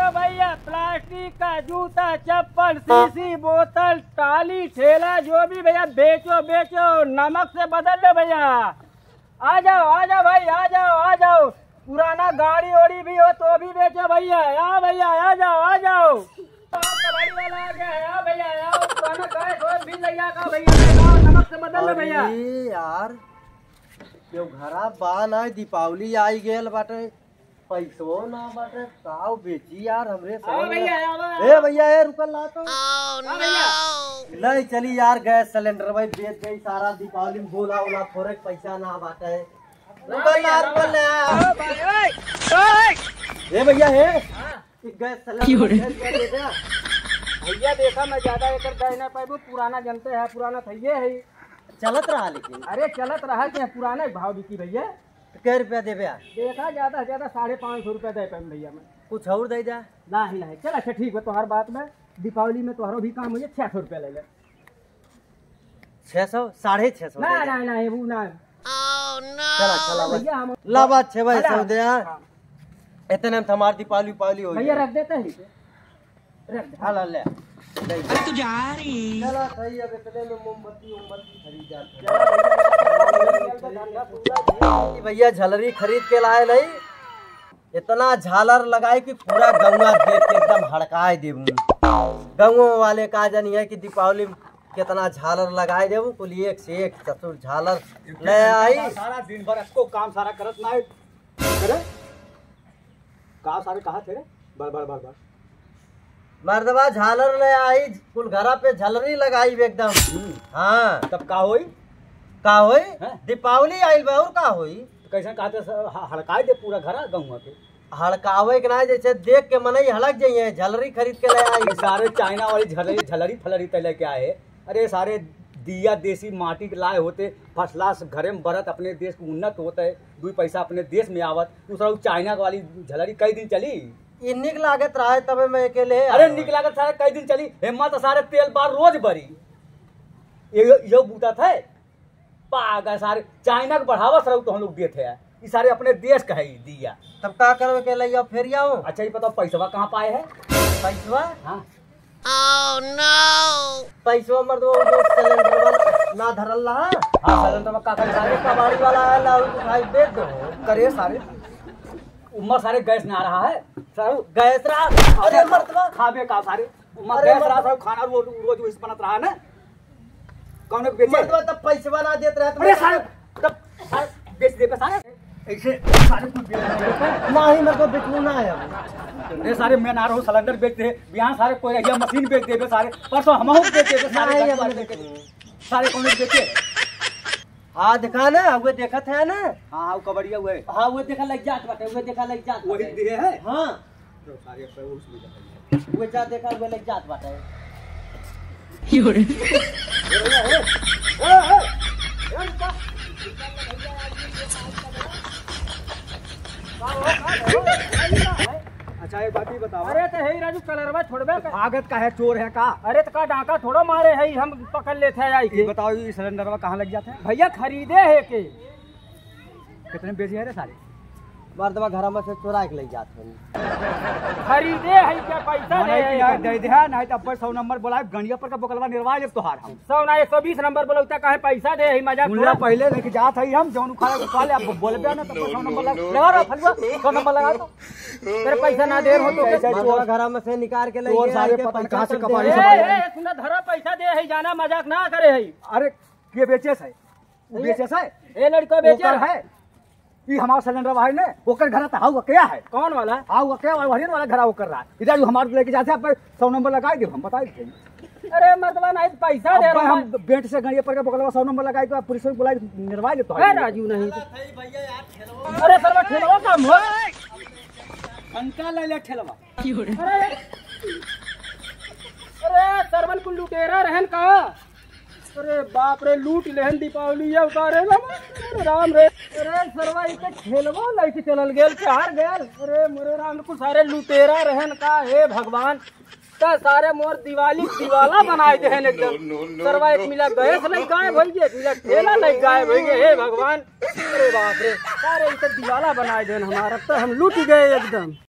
देखो भैया, प्लास्टिक का जूता, चप्पल, शीशी, बोतल, टाली, ठेला, जो भी भैया बेचो बेचो, नमक से बदल लो भैया। आ जाओ भाई, आ जाओ। पुराना गाड़ी ओड़ी भी हो तो भी बेचो भैया। भैया आ जाओ। कबाड़ी वाला आ गया, भैया पुराना गैस और भी लैया का भैया, नमक से बदल लो भैया। यार क्यों घरा बा ना, दीपावली आई गेल बाटे, पैसो ना बाटे, काऊ बेची यार हमरे भैया भैया रुकल ला तो नहीं चली यार, गैस सिलेंडर भाई बेच गई सारा, दीपावली में बोला ओला थोड़े पैसा ना बाटे, रुकल भैया है गैस सिलेंडर भैया देखा मैं ज्यादा एक कहना पाबू, पुराना जनते है, पुराना थैये है, चलत रहा लेकिन। अरे चलत रहा कि पुराने भाव बिकी भैया। कै रुपया दे भैया? देखा ज्यादा से ज्यादा 550 रुपया दे पाऊँ भैया मैं। कुछ और दे जा नहीं चल अच्छा ठीक है, तुम्हार बात में दीपावली में तुम्हारा भी काम मुझे 600 रुपया ले ले। 600 650? नहीं वो ना। चला भैया हम लावा 600 दे यार, इतने में हमारी दीपावली हो भैया रख देते हैं, रख दे। हाँ ले अरे तू जा रही। चला सही, अब इतने में मोमबत्ती खरीद जाते भैया, झलरी खरीद के लाए नहीं, इतना झालर लगाए कि पूरा गंगा देख के एकदम हड़काए देवू। गंगों वाले का जानी है कि दीपावली में कितना झालर लगाए देवू, कुल एक से एक चतुर झालर ले आई। सारा दिन भर इसको काम सारा करत ना करे, का सारे कहा थे बार मर्दबा झालर ले आई, कुल घरा पे झलरी लगाई एकदम। हाँ तब का होई दीपावली आइल बा, और का होई? कैसे कहते हड़काए दे पूरा घर गंगा के। हड़कावे के ना, जैसे देख के मनई हड़क जाइए, झलरी खरीद के ले आई। सारे चाइना वाली झलरी फलरी तले के आए, अरे सारे दिया देसी माटी के लाए होते, फर्स्ट क्लास घरे में बरत, अपने देश को उन्नत होता है, 2 पैसा अपने देश में आवत। दूसरा चाइना वाली झलरी कई दिन चली, निक लागत रहा तबे मैं अकेले। अरे निक लागत सारे कई दिन चली, हिम्मत सारे तेल बार रोज भरी, ये बूता था पागल। सारे चाइना को बढ़ावा सर तो हम लोग देते हैं, ये सारे अपने देश का है दिया। तब का करवे के ले फिर आओ। अच्छा ये बताओ पैसा कहाँ पाए है? पैसवा? हाँ पैसवा मर्दो सिलेंडर वाला ना धरल रहा। हाँ सिलेंडर में का सारे कबाड़ी वाला आया भाई बेच दो करे, सारे उम्र सारे गैस ना रहा है सर, गैस रहा। अरे मर्दवा खाबे का सारे उम्र गैस रहा सब, खाना रोज वैसे बनत रहा ना, कौन बेचे मर्दवा तब पैसवा ना देत रहा। अरे सारे तब बेच दे पे सारे ऐसे सारे कुछ नहीं मर्दवा बेचू ना है। अरे सारे मैं ना रहो सिलेंडर बेचते हैं, यहाँ सारे कोई रहिया मशीन बेच देबे, सारे परसों हम बेच देबे सारे कौन बेचे? हाँ देखा ना, वो देखत है ना। हाँ कबड़िया हुए, हाँ वो देखा लग जात बाटे, वो देखा लग जात वही दिए है। हाँ सारे वो जा देखा वो लग जात बाटे। अच्छा एक बात ही बताओ। अरे तो है राजू कलरवा छोड़बे भागत का है, चोर है का? अरे तो का डाका थोड़ा मारे है, हम पकड़ लेते हैं आई ये बताओ ये सिलेंडर में कहाँ लग जाते हैं? भैया खरीदे है के कितने बेचे है रे सारे? मर्दवा घर में से चोरा के ले जाते हैं। खरीदे है क्या पैसा दे है? दे दे नहीं तो 100 नंबर बोला गंडिया पर का बोकलवा निर्वाह ले तोहार हम 100 ना 120 नंबर बोलता काहे पैसा दे है? मजाक मुल्ला पहले लेके जात है हम जौन खा ले अब बोलबे ना तो 100 नंबर लगा रहा फलवा 100 नंबर लगा दो, तेरे पैसा ना दे हो तो कैसे चोर घर में से निकाल के ले चोर सारे पता नहीं कहां से कबाड़ी से ए सुना धरा पैसा दे है, जाना मजाक ना करे है। अरे के बेचे है? वो बेचे है ए लड़का बेचे है ये हमारा सिलेंडर भाई ने ओकर घर था हाउ क्या है? कौन वाला? हाउ क्या हरियन वाला घर कर रहा है, इधर जो हमारे लेके जाते हैं 100 नंबर लगाई दे, हम बता देंगे। अरे मर्दवा नहीं पैसा दे रहा हम बेट से गड़िया पर का बगलवा 100 नंबर लगाई तो पुलिस को बुलाई निर्वाह ले तो है राजू नहीं। अरे सरवा ठेलवा काम हो अंका ले ले ठेलवा। अरे सरवन को लुटेरा रहन का। अरे बाप रे लूट लेहन दीपावली ये उतारे राम रे। अरे सरवा इके ठेलवा लेके चलल गेल चार गेल। अरे मोरे राम को सारे लुटेरा रहन का, हे भगवान का सारे मोर दिवाला बनाए देहन एकदम। सरवा एक मिला गैस नहीं गायब हो गए, मिला ठेला नहीं गायब हो गए, हे भगवान। अरे बाप रे सारे इसे दिवाला बनाए देहन हमारा, तो हम लूट गए एकदम।